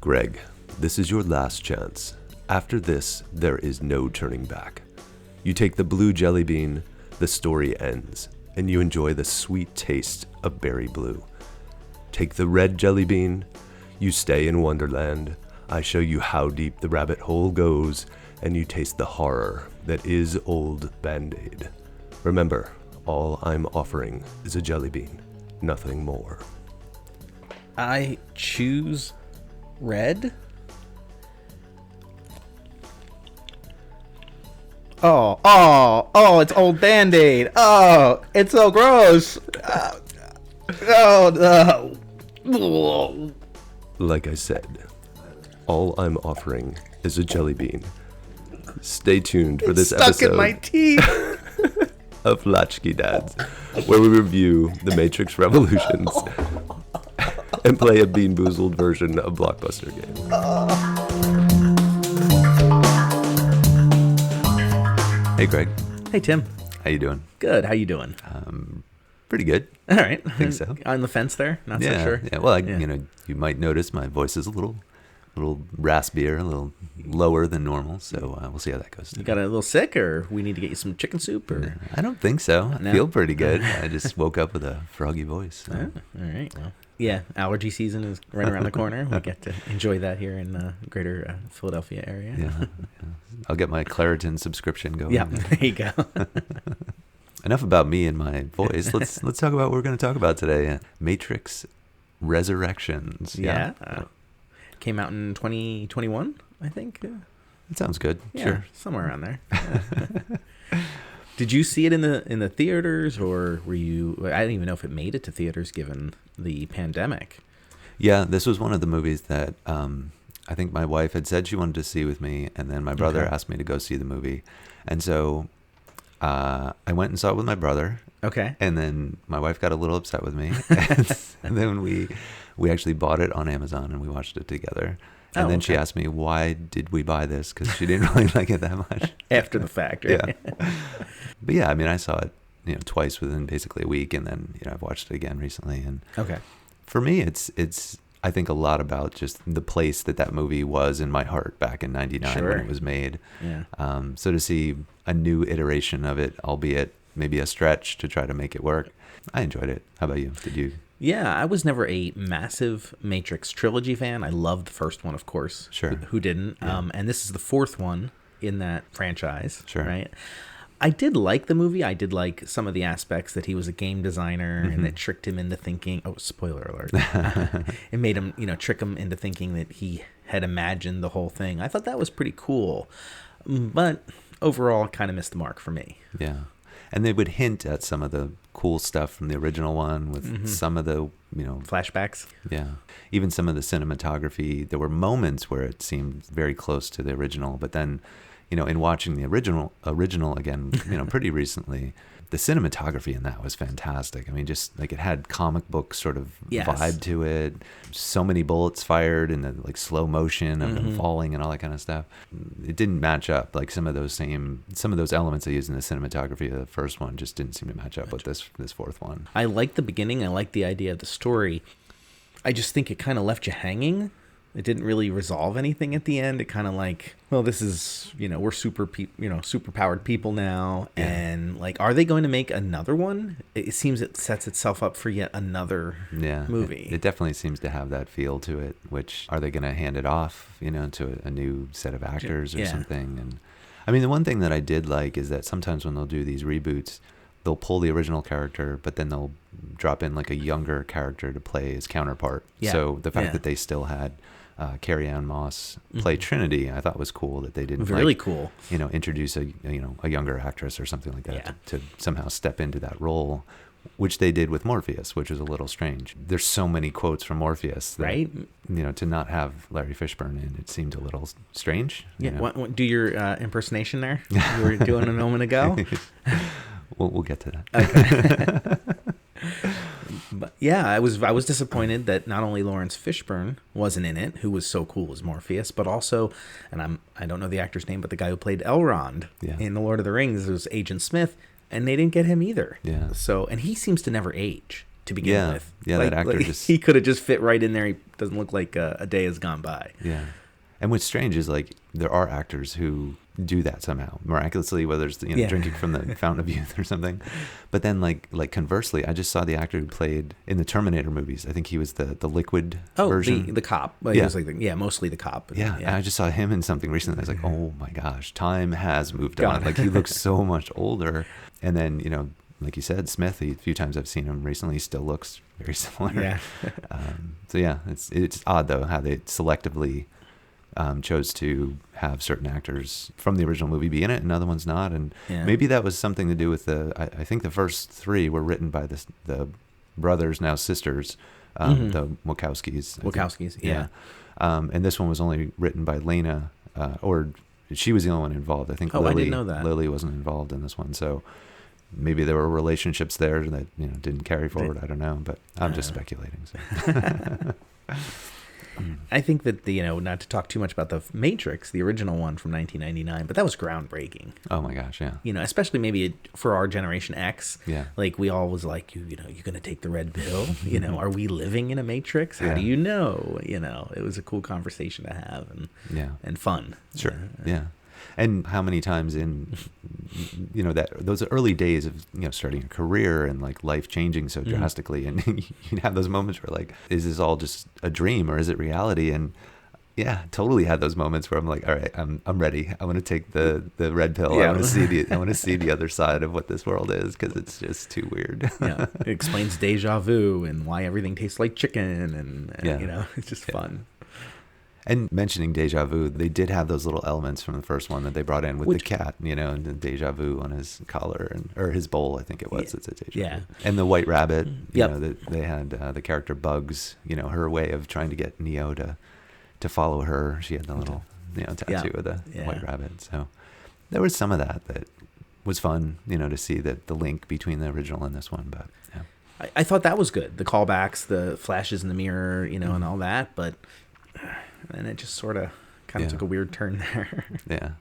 Greg, this is your last chance. After this, there is no turning back. You take the blue jelly bean, the story ends, and you enjoy the sweet taste of berry blue. Take the red jelly bean, you stay in Wonderland. I show you how deep the rabbit hole goes, and you taste the horror that is old Band-Aid. Remember, all I'm offering is a jelly bean, nothing more. I choose red. Oh, it's old Band-Aid. Oh, it's so gross. Oh, no. Like I said, all I'm offering is a jelly bean. Stay tuned for this Stuck episode in my teeth. of Latch-Key Dads, where we review The Matrix Revolutions and play a Beanboozled version of Blockbuster game. Hey, Greg. Hey, Tim. How you doing? Good. How you doing? Pretty good. All right. I think so. On the fence there? Not so Yeah. sure? Yeah. Well, you might notice my voice is a little raspier, a little lower than normal. So we'll see how that goes. You got a little sick, or we need to get you some chicken soup? Or I don't think so. I No? feel pretty good. I just woke up with a froggy voice. So. Oh, all right. Well, yeah, allergy season is right around the corner. We get to enjoy that here in the greater Philadelphia area. Yeah. I'll get my Claritin subscription going. Yeah, there you go. Enough about me and my voice. Let's talk about what we're going to talk about today. Matrix Resurrections. Yeah. Came out in 2021, I think. It sounds good. Yeah, Sure. somewhere around there. Did you see it in the theaters, or were you? I don't even know if it made it to theaters given the pandemic. Yeah, this was one of the movies that I think my wife had said she wanted to see with me, and then my brother asked me to go see the movie, and so I went and saw it with my brother. Okay. And then my wife got a little upset with me, and then we actually bought it on Amazon and we watched it together. And then she asked me, why did we buy this? Because she didn't really like it that much. After the fact, right? Yeah. But yeah, I mean, I saw it, twice within basically a week, and then, I've watched it again recently. And Okay. for me, it's I think a lot about just the place that movie was in my heart back in '99 when it was made. Yeah. So to see a new iteration of it, albeit maybe a stretch to try to make it work, I enjoyed it. How about you? Did you? Yeah, I was never a massive Matrix trilogy fan. I loved the first one, of course. Sure. Who didn't? Yeah. And this is the fourth one in that franchise. Sure. Right. I did like the movie. I did like some of the aspects that he was a game designer and it tricked him into thinking. Oh, spoiler alert! It made him, trick him into thinking that he had imagined the whole thing. I thought that was pretty cool, but overall, kind of missed the mark for me. Yeah. And they would hint at some of the cool stuff from the original one with some of the, Flashbacks. Yeah. Even some of the cinematography. There were moments where it seemed very close to the original. But then, in watching the original again, pretty recently, the cinematography in that was fantastic. I mean, just like it had comic book sort of vibe to it. So many bullets fired in the slow motion of them falling and all that kind of stuff. It didn't match up. Like some of those elements they used in the cinematography of the first one just didn't seem to match up with this fourth one. I liked the beginning. I liked the idea of the story. I just think it kind of left you hanging. It didn't really resolve anything at the end. It kind of this is, we're super powered people now. Yeah. And are they going to make another one? It seems it sets itself up for yet another movie. It definitely seems to have that feel to it, which are they going to hand it off, to a new set of actors or something? And I mean, the one thing that I did like is that sometimes when they'll do these reboots, they'll pull the original character, but then they'll drop in a younger character to play his counterpart. Yeah. So the fact that they still had Carrie Ann Moss play Trinity, I thought was cool that they didn't really cool. Introduce a younger actress or something like that to somehow step into that role, which they did with Morpheus, which was a little strange. There's so many quotes from Morpheus that, right? To not have Larry Fishburne in it seemed a little strange. Yeah. Do your impersonation there. You were doing a moment ago. We'll get to that. Okay. But yeah, I was disappointed that not only Lawrence Fishburne wasn't in it, who was so cool as Morpheus, but also, and I don't know the actor's name, but the guy who played Elrond in The Lord of the Rings was Agent Smith, and they didn't get him either. Yeah. So, and he seems to never age. to begin with. Yeah, that actor just... He could have just fit right in there. He doesn't look like a day has gone by. Yeah. And what's strange is, like, there are actors who do that somehow, miraculously, whether it's, drinking from the fountain of youth or something. But then, like conversely, I just saw the actor who played in the Terminator movies. I think he was the liquid version. The cop. Well, he was like, mostly the cop. Yeah, and I just saw him in something recently. I was like, oh my gosh, time has moved on. Like, he looks so much older. And then, like you said, Smith, a few times I've seen him recently, still looks very similar. Yeah. So yeah, it's odd though how they selectively chose to have certain actors from the original movie be in it and other ones not. And maybe that was something to do with I think the first three were written by the brothers, now sisters, the Wachowskis. Wachowskis, yeah. And this one was only written by Lena, or she was the only one involved. I think I didn't know that. Lily wasn't involved in this one. So maybe there were relationships there that didn't carry forward. I don't know, but I'm just speculating. So. I think that not to talk too much about the Matrix, the original one from 1999, but that was groundbreaking. Oh my gosh, yeah. Especially maybe for our Generation X. Yeah. Like, we all was like, you're going to take the red pill. Are we living in a Matrix? How do you know? It was a cool conversation to have and fun. Sure. Yeah. And how many times in, that those early days of, starting a career and like life changing so drastically, and you have those moments where like, is this all just a dream or is it reality? And yeah, totally had those moments where I'm like, all right, I'm ready. I want to take the red pill. Yeah. I want to see the other side of what this world is, because it's just too weird. Yeah, it explains deja vu and why everything tastes like chicken, and it's just fun. And mentioning deja vu, they did have those little elements from the first one that they brought in with the cat, and the deja vu on his collar or his bowl, I think it was. It's a deja vu. And the white rabbit, they had the character Bugs, her way of trying to get Neo to follow her. She had the little tattoo of the white rabbit. So there was some of that was fun, to see the link between the original and this one. But yeah, I thought that was good. The callbacks, the flashes in the mirror, and all that, but. And it just sort of kind of took a weird turn there. Yeah.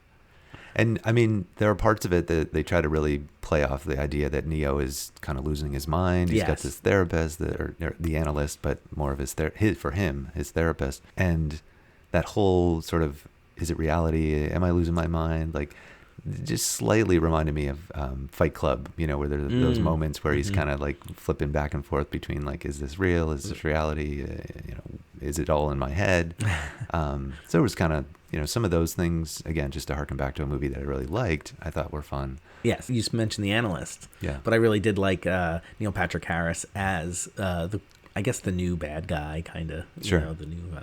And I mean, there are parts of it that they try to really play off the idea that Neo is kind of losing his mind. He's got this therapist, or the analyst, but more of his therapist. And that whole sort of, is it reality? Am I losing my mind? Like, just slightly reminded me of Fight Club, where there's those moments where he's kind of like flipping back and forth between like, is this real? Is this reality? Is it all in my head? So it was kind of, some of those things, again, just to harken back to a movie that I really liked, I thought were fun. Yes, you just mentioned the analyst. Yeah. But I really did like Neil Patrick Harris as the new bad guy, kind of, the new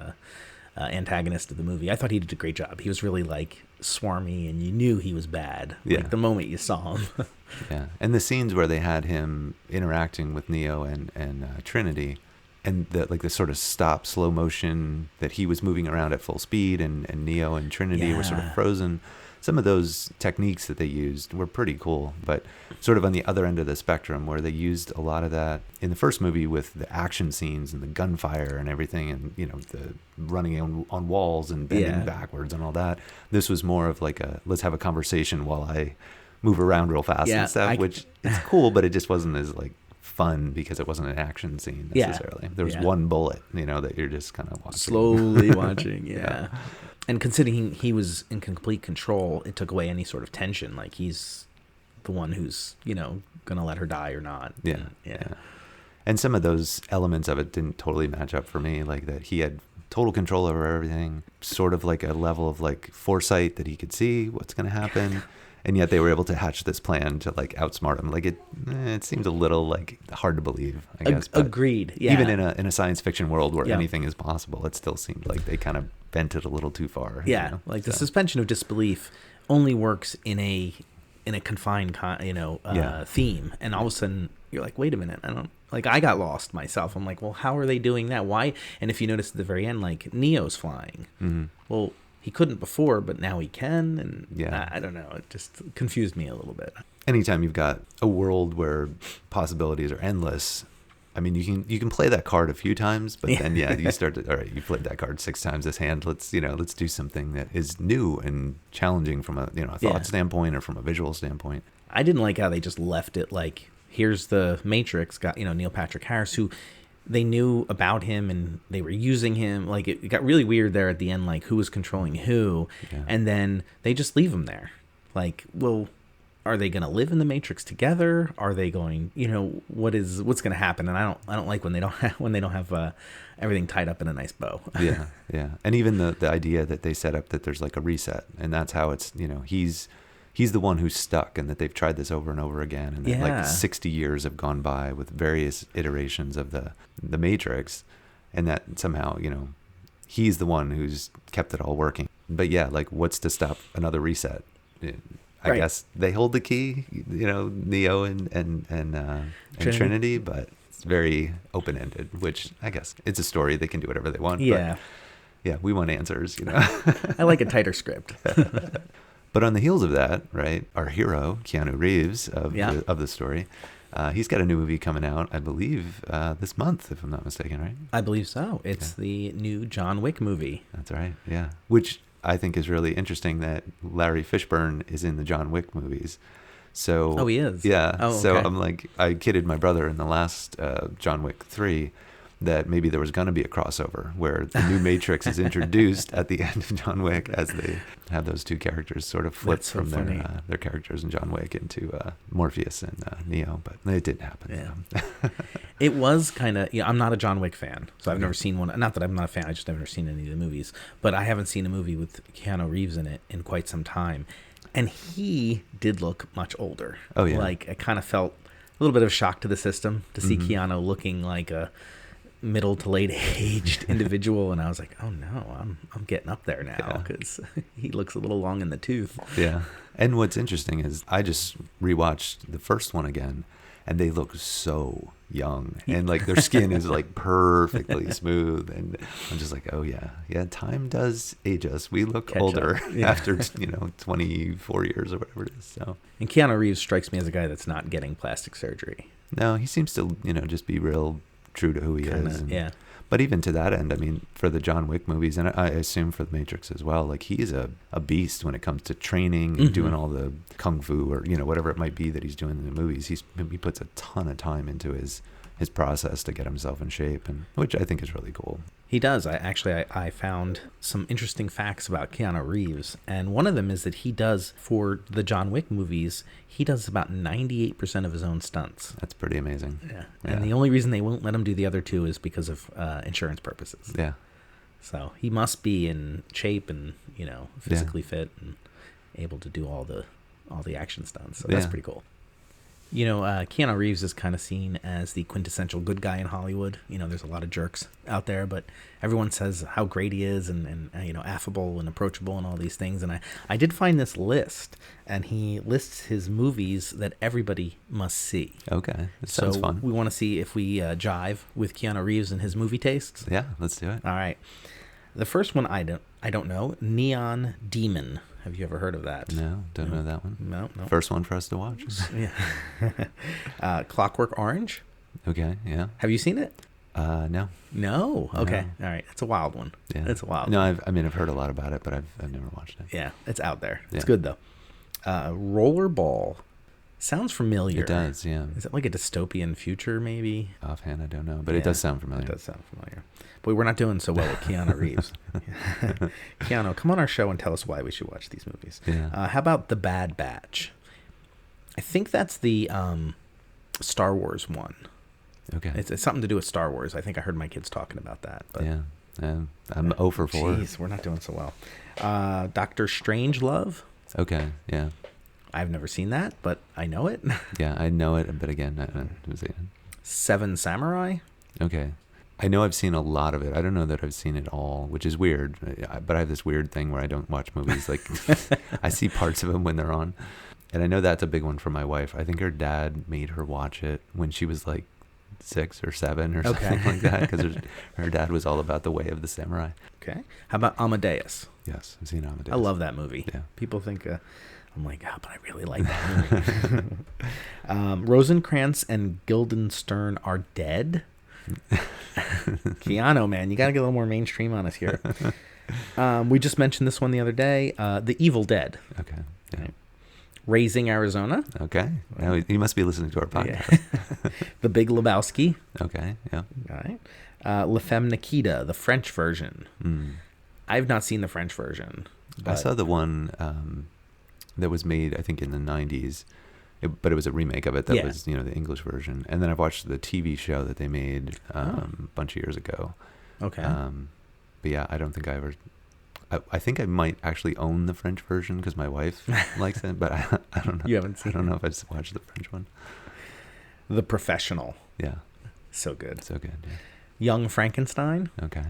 antagonist of the movie. I thought he did a great job. He was really like swarmy, and you knew he was bad. Like the moment you saw him. Yeah. And the scenes where they had him interacting with Neo and Trinity, and the sort of slow motion that he was moving around at full speed, and Neo and Trinity were sort of frozen. Some of those techniques that they used were pretty cool, but sort of on the other end of the spectrum, where they used a lot of that in the first movie with the action scenes and the gunfire and everything, and the running on walls and bending backwards and all that. This was more of like let's have a conversation while I move around real fast and stuff, which it's cool, but it just wasn't as like fun because it wasn't an action scene necessarily. There was one bullet, that you're just kind of watching. Slowly watching, yeah. And considering he was in complete control, it took away any sort of tension. Like, he's the one who's, going to let her die or not. Yeah. And some of those elements of it didn't totally match up for me, like that he had total control over everything, sort of like a level of like foresight that he could see what's going to happen. And yet they were able to hatch this plan to like outsmart him. Like it seems a little like hard to believe, I guess. But agreed. Yeah. Even in a science fiction world where anything is possible, it still seemed like they kind of bent it a little too far. Yeah. The suspension of disbelief only works in a confined theme, and all of a sudden you're like, wait a minute, I got lost myself. I'm like, well, how are they doing that? Why? And if you notice at the very end, like, Neo's flying. Mm-hmm. Well, he couldn't before, but now he can, and I don't know. It just confused me a little bit. Anytime you've got a world where possibilities are endless, I mean, you can play that card a few times, but then you start to, all right, you played that card 6 times this hand. Let's do something that is new and challenging from a thought standpoint or from a visual standpoint. I didn't like how they just left it like here's the Matrix, got, Neil Patrick Harris, who they knew about him and they were using him. Like, it got really weird there at the end, like who was controlling who. Yeah. And then they just leave him there. Like, well, are they going to live in the Matrix together? Are they going, what's going to happen? And I don't like when they don't have everything tied up in a nice bow. Yeah. And even the idea that they set up that there's like a reset, and that's how it's, he's the one who's stuck, and that they've tried this over and over again, and that like 60 years have gone by with various iterations of the Matrix, and that somehow, he's the one who's kept it all working. But yeah, like, what's to stop another reset? I guess they hold the key, Neo and Trinity, but it's very open-ended, which I guess it's a story. They can do whatever they want. Yeah. But yeah, we want answers, I like a tighter script. But on the heels of that, right, our hero, Keanu Reeves of the story, he's got a new movie coming out, I believe, this month, if I'm not mistaken, right? I believe so. It's the new John Wick movie. That's right, yeah. Which I think is really interesting that Larry Fishburne is in the John Wick movies. So, oh, he is? Yeah. Oh, so okay. I'm like, I kidded my brother in the last John Wick 3 that maybe there was going to be a crossover where the new Matrix is introduced at the end of John Wick, as they have those two characters sort of flipped from their characters in John Wick into Morpheus and Neo, but it didn't happen. Yeah. So. It was kind of, I'm not a John Wick fan, so I've never seen one. Not that I'm not a fan, I just never seen any of the movies, but I haven't seen a movie with Keanu Reeves in it in quite some time. And he did look much older. Oh, yeah. Like, I kind of felt a little bit of a shock to the system to see Keanu looking like a middle to late aged individual, and I was like, oh no, I'm getting up there now, because he looks a little long in the tooth. Yeah. And what's interesting is I just rewatched the first one again, and they look so young, and like their skin is like perfectly smooth, and I'm just like, oh yeah, time does age us. We look older after 24 years or whatever it is. So, and Keanu Reeves strikes me as a guy that's not getting plastic surgery. No, he seems to just be real true to who he is. Yeah. But even to that end, I mean, for the John Wick movies, and I assume for the Matrix as well, like he's a beast when it comes to training and doing all the kung fu or whatever it might be that he's doing in the movies. He puts a ton of time into his process to get himself in shape, and which I think is really cool. He does. I found some interesting facts about Keanu Reeves, and one of them is that he does, for the John Wick movies, he does about 98% of his own stunts. That's pretty amazing. Yeah. And the only reason they won't let him do the other two is because of insurance purposes. Yeah. So he must be in shape and, physically fit and able to do all the action stunts. So that's pretty cool. Keanu Reeves is kind of seen as the quintessential good guy in Hollywood. There's a lot of jerks out there, but everyone says how great he is and affable and approachable and all these things. And I did find this list, and he lists his movies that everybody must see. Okay, that sounds fun. We want to see if we jive with Keanu Reeves and his movie tastes. Yeah, let's do it. All right. The first one I don't know, Neon Demon. Have you ever heard of that? No, don't know that one. No. First one for us to watch. Yeah. Clockwork Orange. Okay, yeah. Have you seen it? No. No? Okay. No. All right. It's a wild one. Yeah. It's a wild one. one. I've heard a lot about it, but I've never watched it. Yeah, it's out there. Yeah. It's good, though. Rollerball. Sounds familiar. It does, yeah. Is it like a dystopian future, maybe? Offhand, I don't know, but it does sound familiar. It does sound familiar. But we're not doing so well with Keanu Reeves. Keanu, come on our show and tell us why we should watch these movies. Yeah. How about The Bad Batch? I think that's the Star Wars one. Okay. It's something to do with Star Wars. I think I heard my kids talking about that. But yeah. I'm 0 for 4. Jeez, we're not doing so well. Doctor Strangelove. Okay, yeah. I've never seen that, but I know it. Yeah, I know it, but again, I was it. Seven Samurai. Okay. I know I've seen a lot of it. I don't know that I've seen it all, which is weird. But I have this weird thing where I don't watch movies. Like, I see parts of them when they're on. And I know that's a big one for my wife. I think her dad made her watch it when she was like 6 or 7 or something like that. Because her dad was all about the way of the samurai. Okay. How about Amadeus? Yes, I've seen Amadeus. I love that movie. Yeah. People think... I'm like, but I really like that movie. Rosencrantz and Guildenstern are dead. Keanu, man, you got to get a little more mainstream on us here. We just mentioned this one the other day. The Evil Dead. Okay. Yeah. Right. Raising Arizona. Okay. Now you must be listening to our podcast. Yeah. The Big Lebowski. Okay. Yeah. All right. La Femme Nikita, the French version. Mm. I've not seen the French version. I saw the one that was made, I think, in the 90s, but it was a remake of it that was, the English version. And then I've watched the TV show that they made a bunch of years ago. Okay. But yeah, I don't think I ever... I think I might actually own the French version because my wife likes it, but I don't know. You haven't seen I don't know if I just watched the French one. The Professional. Yeah. So good. So good, yeah. Young Frankenstein. Okay.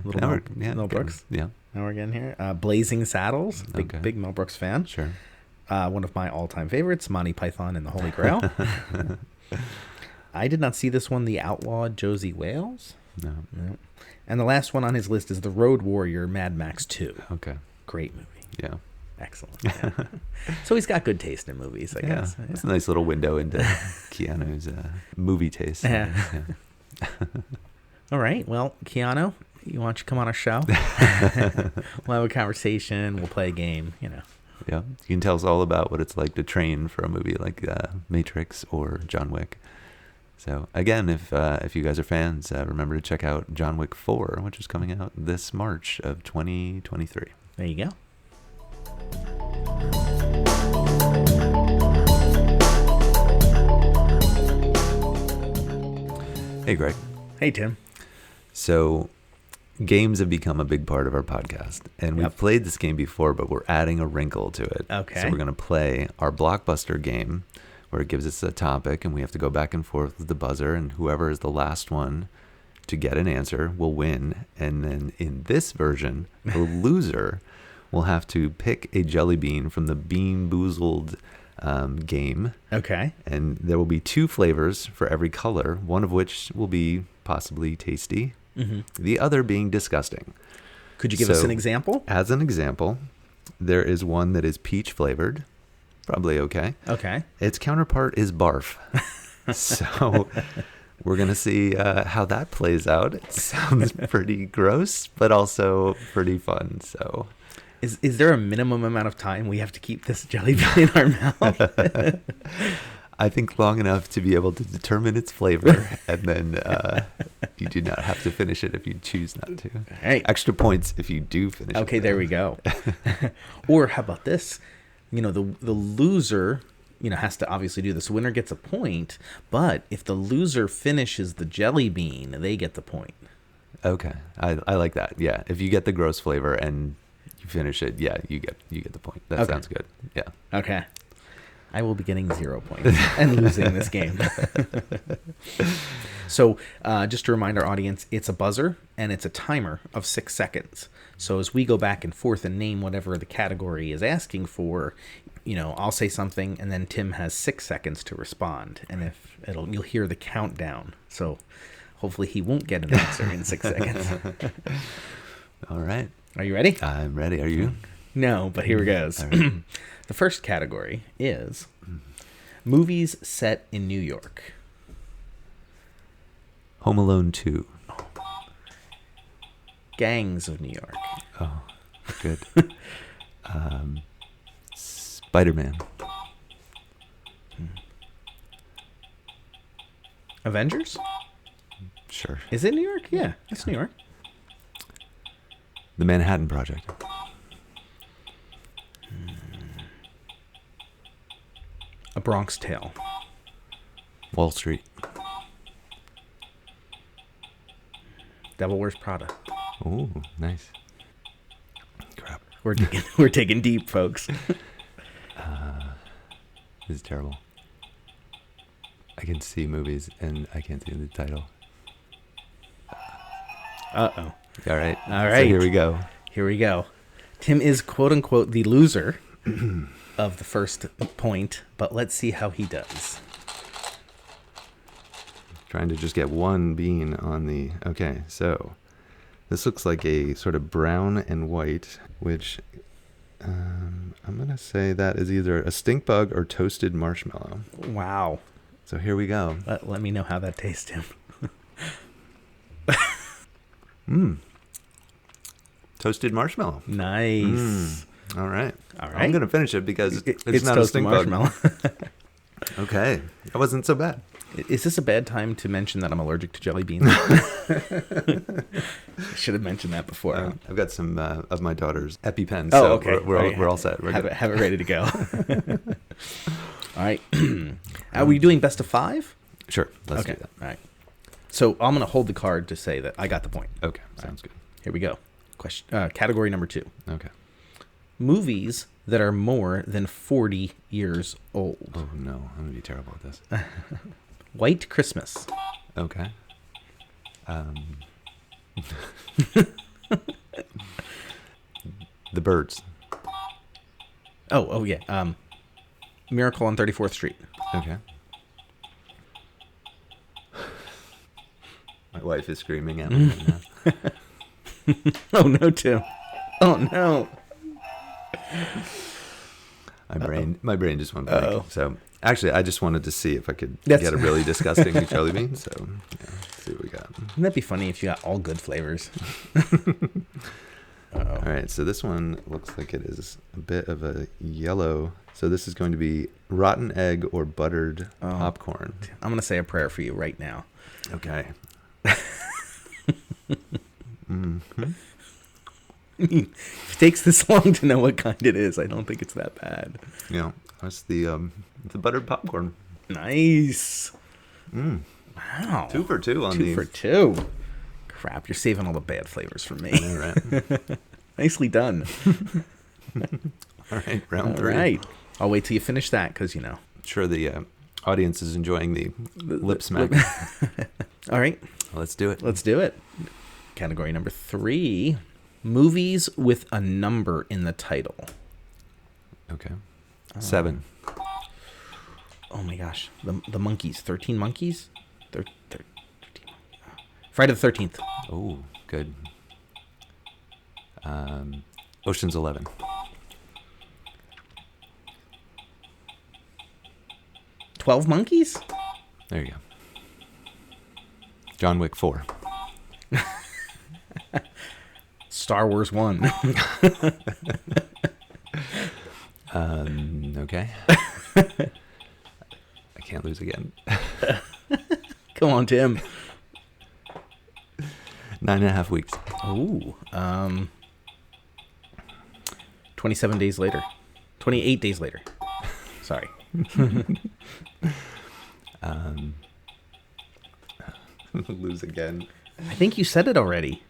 Mel Brooks. Yeah. Now we're getting here. Blazing Saddles. Big Mel Brooks fan. Sure. One of my all-time favorites, Monty Python and the Holy Grail. I did not see this one, The Outlawed Josie Wales. No. And the last one on his list is The Road Warrior, Mad Max 2. Okay. Great movie. Yeah. Excellent. Yeah. So he's got good taste in movies, I guess. Yeah. It's a nice little window into Keanu's movie taste. Yeah. All right. Well, Keanu, why don't you come on our show? We'll have a conversation. We'll play a game, Yeah. You can tell us all about what it's like to train for a movie like Matrix or John Wick. So, again, if you guys are fans, remember to check out John Wick 4, which is coming out this March of 2023. There you go. Hey, Greg. Hey, Tim. So, games have become a big part of our podcast, and we've played this game before, but we're adding a wrinkle to it. Okay. So we're going to play our Blockbuster game, where it gives us a topic, and we have to go back and forth with the buzzer, and whoever is the last one to get an answer will win. And then in this version, the loser will have to pick a jelly bean from the Beanboozled game. Okay. And there will be 2 flavors for every color, one of which will be possibly tasty, the other being disgusting. Could you give us an example? As an example, there is one that is peach flavored. Probably okay. Okay. Its counterpart is barf. So we're going to see how that plays out. It sounds pretty gross, but also pretty fun. So is there a minimum amount of time we have to keep this jelly bean in our mouth? I think long enough to be able to determine its flavor, and then you do not have to finish it if you choose not to. Hey. Extra points if you do finish it. Okay, there we go. Or how about this? The loser, has to obviously do this. The winner gets a point, but if the loser finishes the jelly bean, they get the point. Okay, I like that. Yeah, if you get the gross flavor and you finish it, yeah, you get the point. That sounds good. Yeah. Okay. I will be getting 0 points and losing this game. So just to remind our audience, it's a buzzer and it's a timer of 6 seconds. So as we go back and forth and name whatever the category is asking for, I'll say something and then Tim has 6 seconds to respond. And you'll hear the countdown. So hopefully he won't get an answer in 6 seconds. All right. Are you ready? I'm ready. Are you? No, but here it goes. Right. The first category is movies set in New York. Home Alone 2. Gangs of New York. Oh, good. Spider-Man. Avengers? Sure. Is it New York? Yeah, it's New York. The Manhattan Project. A Bronx Tale. Wall Street. Devil Wears Prada. Oh, nice. Crap. We're taking deep, folks. This is terrible. I can see movies and I can't see the title. Uh-oh. All right. All right. So here we go. Here we go. Tim is quote unquote the loser of the first point, but let's see how he does. Trying to just get one bean on the... Okay, so this looks like a sort of brown and white, which I'm going to say that is either a stink bug or toasted marshmallow. Wow. So here we go. Let me know how that tastes, Tim. Toasted marshmallow. Nice. All right. All right. I'm going to finish it because It's not a toasted stink bug. marshmallow. Okay. That wasn't so bad. Is this a bad time to mention that I'm allergic to jelly beans? I should have mentioned that before. I've got some of my daughter's EpiPens, Oh, so okay. we're all set. We're Have good. it ready to go. All right. Are we doing best of 5? Sure. Let's Okay. do that. All right. So I'm going to hold the card to say that I got the point. Okay. Sounds good. Here we go. Category number 2. Okay. Movies that are more than 40 years old. Oh, no. I'm going to be terrible at this. White Christmas. Okay. The Birds. Oh yeah. Miracle on 34th Street. Okay. My wife is screaming at me right now. Oh no, Tim. Oh no. My brain just went blank. Uh-oh. So actually, I just wanted to see if I could That's- get a really disgusting jelly bean. So yeah, let's see what we got. Wouldn't that be funny if you got all good flavors? All right, so this one looks like it is a bit of a yellow. So this is going to be rotten egg or buttered popcorn. I'm gonna say a prayer for you right now. Okay. Mm-hmm. If it takes this long to know what kind it is, I don't think it's that bad. Yeah, that's the buttered popcorn. Nice. Mm. Wow. 2 for 2 on 2 these. for 2. Crap, you're saving all the bad flavors for me. All right. Nicely done. All right, round All 3. right. I'll wait till you finish that because, you know. Sure, the audience is enjoying the lip smack. All right. Let's do it. Let's do it. Category number 3. Movies with a number in the title. Okay. 7. Oh my gosh. The monkeys. 13 monkeys? 13. Friday the 13th. Oh, good. Ocean's 11. "12 Monkeys? There you go. John Wick 4. Star Wars 1. Okay. I can't lose again. Come on, Tim. 9.5 weeks. Ooh. 27 days later. 28 days later. Sorry. Lose again. I think you said it already.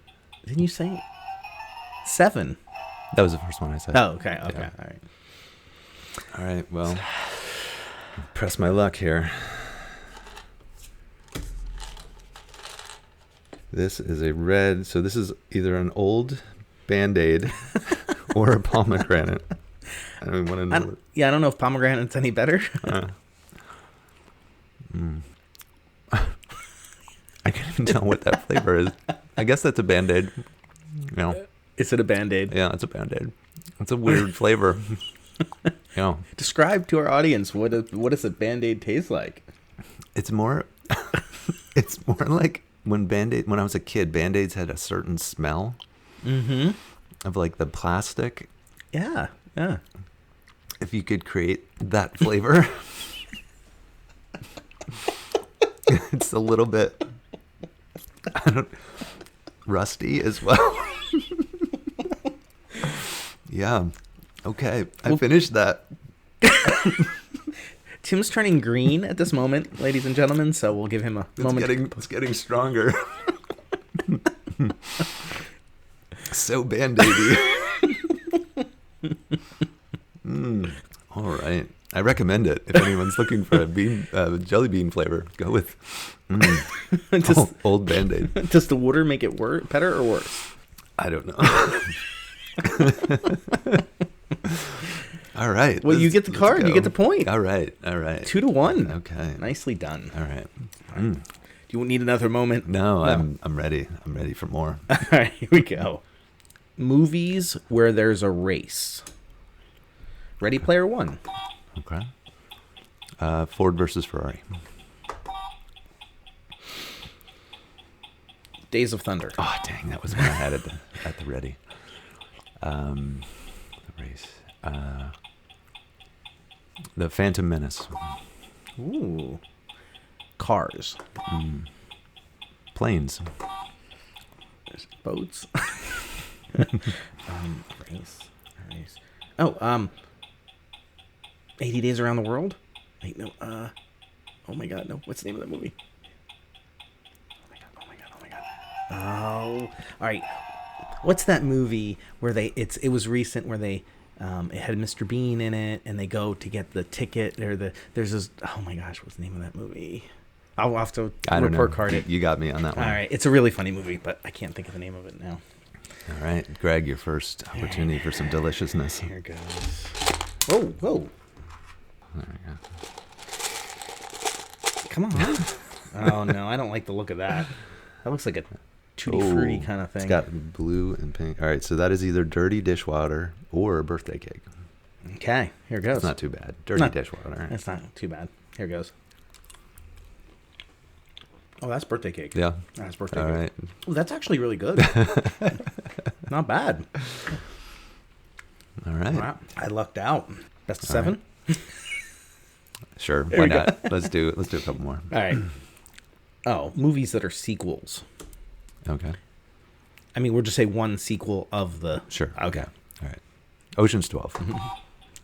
Didn't you say it? 7. That was the first one I said. Oh, okay. Okay. Yeah. All right. All right, well, press my luck here. This is a red, so this is either an old Band-Aid or a pomegranate. I don't want to know. I don't know if pomegranate's any better. I can't even tell what that flavor is. I guess that's a Band-Aid. No. Is it a Band-Aid? Yeah, it's a Band-Aid. It's a weird flavor. Yeah. Describe to our audience what does a Band-Aid taste like? It's more it's more like when I was a kid, Band-Aids had a certain smell. Mm-hmm. Of like the plastic. Yeah. Yeah. If you could create that flavor. It's a little bit rusty as well. Yeah. Okay. I finished that. Tim's turning green at this moment, ladies and gentlemen, so we'll give him a moment. It's getting stronger. So Band-Aidy. All right. I recommend it. If anyone's looking for a jelly bean flavor, go with old Band-Aid. Does the water make it better or worse? I don't know. All right. Well, you get the card. You get the point. All right. 2-1. Okay. Nicely done. All right. Do you need another moment? No, I'm ready. I'm ready for more. All right, here we go. Movies where there's a race. Ready Player One. Okay. Ford versus Ferrari. Days of Thunder. Oh, dang. That was one I had at the ready. Race. The Phantom Menace. Ooh. Cars. Planes. There's boats. Race. Oh, 80 Days Around the World? Wait, no, oh my god, no. What's the name of that movie? Oh my god. Oh, alright. What's that movie where it was recent where they, it had Mr. Bean in it and they go to get the ticket there's this, oh my gosh, what's the name of that movie? I'll have to report card it. You got me on that one. Alright, it's a really funny movie, but I can't think of the name of it now. All right, Greg, your first opportunity for some deliciousness. Here it goes. Whoa. There we go. Come on. Oh, no, I don't like the look of that. That looks like a tutti frutti kind of thing. It's got blue and pink. All right, so that is either dirty dishwater or a birthday cake. Okay, here it goes. It's not too bad. Dirty dishwater. It's not too bad. Here it goes. Oh, that's birthday cake. Yeah. That's birthday All cake. right. Oh, that's actually really good. Not bad. All right. Wow. I lucked out. Best of 7? Right. Sure. Why not? Let's do a couple more. All right. Oh, movies that are sequels. Okay. I mean, we'll just say one sequel of the... Sure. Okay. All right. Ocean's 12.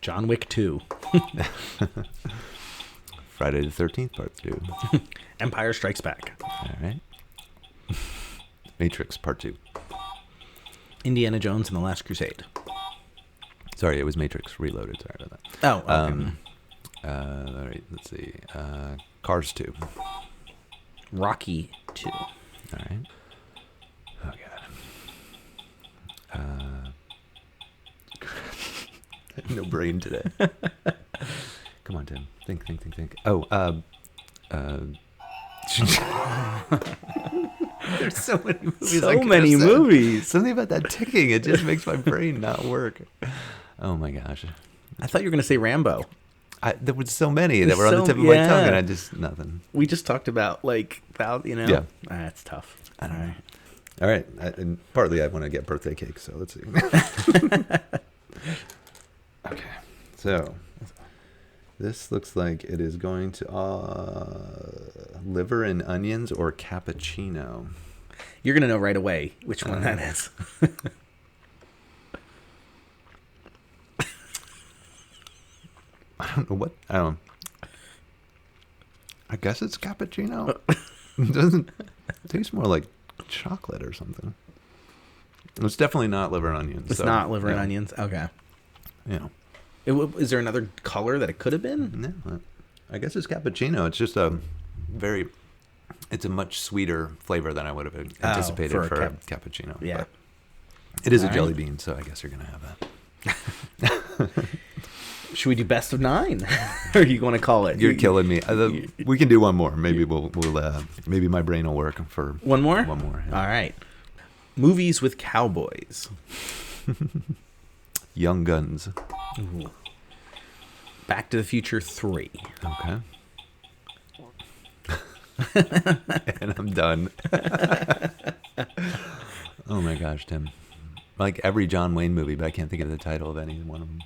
John Wick 2. Friday the 13th, Part 2. Empire Strikes Back. All right. Matrix, Part 2. Indiana Jones and the Last Crusade. Sorry, it was Matrix Reloaded. Sorry about that. Oh, okay. All right, let's see. Cars 2. Rocky 2. All right. Oh, God. No brain today. Come on, Tim. Think. Oh, there's so many movies. So many movies. Something about that ticking, it just makes my brain not work. Oh my gosh. I thought you were going to say Rambo. There were so many that were on the tip of my tongue, and I just, nothing. We just talked about, Yeah. That's tough. I don't know. All right. And partly I want to get birthday cake, so let's see. Okay. So this looks like it is going to liver and onions or cappuccino. You're going to know right away which one that is. I don't know what. I guess it's cappuccino. It doesn't taste more like chocolate or something. It's definitely not liver and onions. It's not liver and onions? Okay. Yeah. Is there another color that it could have been? No. I guess it's cappuccino. It's just it's a much sweeter flavor than I would have anticipated for a cappuccino. Yeah. But it is All a jelly right. bean, so I guess you're going to have that. Should we do best of 9? Or are you going to call it? You're killing me. We can do one more. Maybe we'll maybe my brain will work for one more. One more. Yeah. All right. Movies with cowboys. Young Guns. Ooh. Back to the Future 3. Okay. And I'm done. Oh my gosh, Tim. Like every John Wayne movie, but I can't think of the title of any one of them.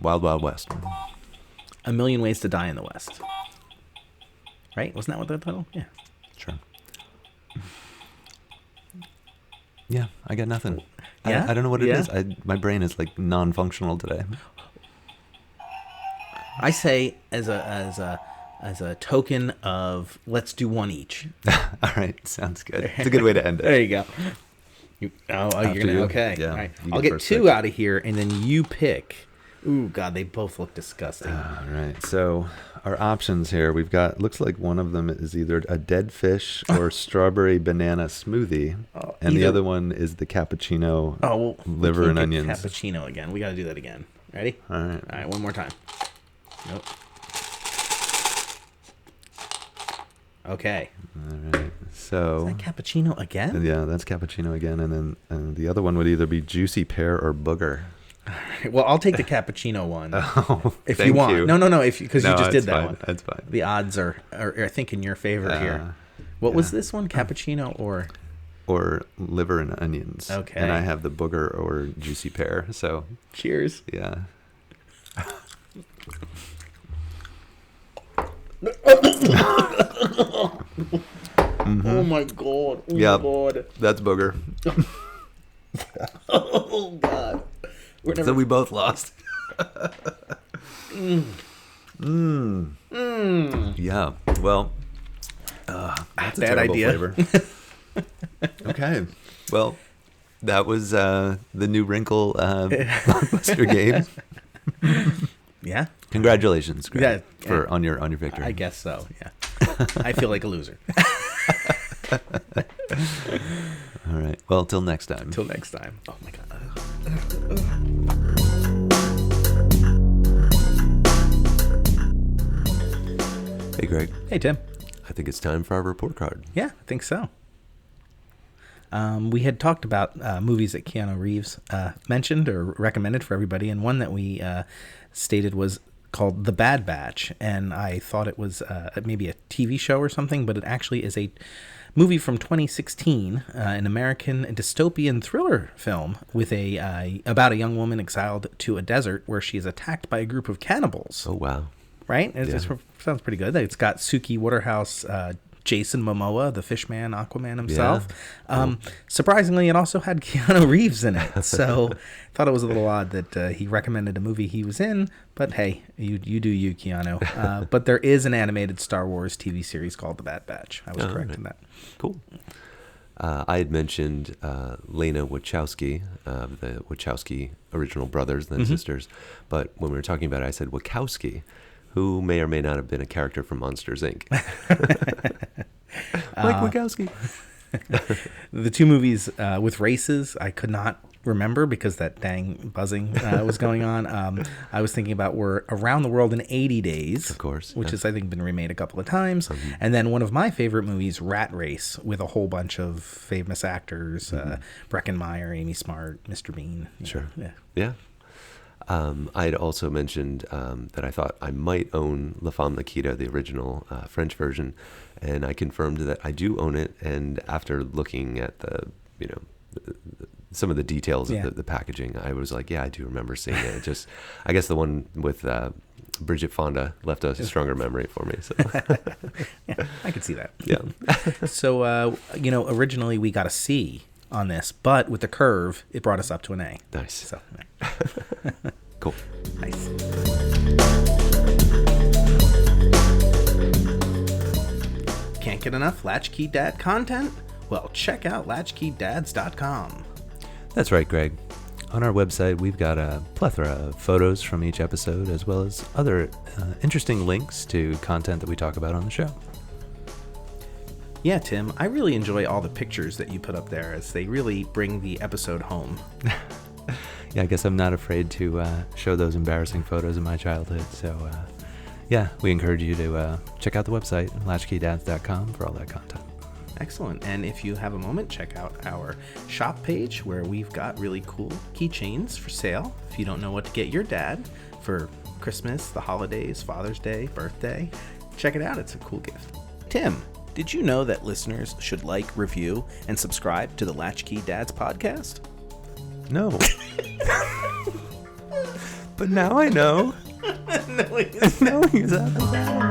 Wild Wild West. A Million Ways to Die in the West. Right? Wasn't that what the title? Yeah. Sure. Yeah, I got nothing. Yeah? I don't know what it is. My brain is like non-functional today. I say as a token of let's do one each. All right, sounds good. It's a good way to end it. There you go. You're gonna okay. Yeah, All right. you I'll get get first 2 pick. out of here, and then you pick. Ooh, God, they both look disgusting. All right, so our options here, we've got, looks like one of them is either a dead fish or strawberry banana smoothie, and the other one is the cappuccino liver and onions. Cappuccino again. We got to do that again. Ready? All right. All right, one more time. Nope. Okay. All right, so... Is that cappuccino again? Yeah, that's cappuccino again, and then the other one would either be juicy pear or booger. Well, I'll take the cappuccino one. Oh, if thank you want. you. No, because you just did that fine. one. That's fine. The odds are I think in your favor here. What was this one? Cappuccino or or liver and onions. Okay. And I have the booger or juicy pear. So cheers. yeah. Oh my god. Oh Yep. my god. That's booger. Oh god. So we both lost. Yeah. Well, that's a Bad terrible idea. flavor. Okay. Well, that was the new wrinkle Blockbuster game. Yeah. Congratulations, Greg, Yeah, on your victory. I guess so. Yeah. I feel like a loser. All right. Well, till next time. Till next time. Oh my god. Hey, Greg. Hey, Tim. I think it's time for our report card. Yeah, I think so. We had talked about movies that Keanu Reeves mentioned or recommended for everybody, and one that we stated was called The Bad Batch, and I thought it was maybe a TV show or something, but it actually is a movie from 2016, an American dystopian thriller film with about a young woman exiled to a desert where she is attacked by a group of cannibals. Oh, wow. Right? It sounds pretty good. It's got Suki Waterhouse, Jason Momoa, the Fishman, Aquaman himself. Yeah. Surprisingly, it also had Keanu Reeves in it. So I thought it was a little odd that he recommended a movie he was in. But hey, you do you, Keanu. But there is an animated Star Wars TV series called The Bad Batch. I was correct in that. Cool. I had mentioned Lena Wachowski, the Wachowski original brothers and sisters. But when we were talking about it, I said Wachowski, who may or may not have been a character from Monsters, Inc. Mike Wachowski. The two movies with races, I could not remember because that dang buzzing was going on. I was thinking about were Around the World in 80 Days. Of course. Which has, I think, been remade a couple of times. And then one of my favorite movies, Rat Race, with a whole bunch of famous actors, Breckenmeyer, Amy Smart, Mr. Bean. Sure. Yeah. I had also mentioned that I thought I might own La Femme Nikita, the original French version, and I confirmed that I do own it. And after looking at some of the details of the packaging, I was like, yeah, I do remember seeing it. It just, I guess the one with Bridget Fonda left a stronger memory for me. So yeah, I could see that. Yeah. So, originally we got a C on this, but with the curve, it brought us up to an A. Nice. So, Cool. Nice. Can't get enough Latch-Key Dad content? Well, check out latchkeydads.com. That's right, Greg. On our website, we've got a plethora of photos from each episode, as well as other interesting links to content that we talk about on the show. Yeah, Tim, I really enjoy all the pictures that you put up there as they really bring the episode home. Yeah, I guess I'm not afraid to show those embarrassing photos of my childhood. So, yeah, we encourage you to check out the website, latchkeydads.com, for all that content. Excellent. And if you have a moment, check out our shop page where we've got really cool keychains for sale. If you don't know what to get your dad for Christmas, the holidays, Father's Day, birthday, check it out. It's a cool gift. Tim, did you know that listeners should like, review, and subscribe to the Latch-Key Dads podcast? No. But now I know. No, Knowing exactly that.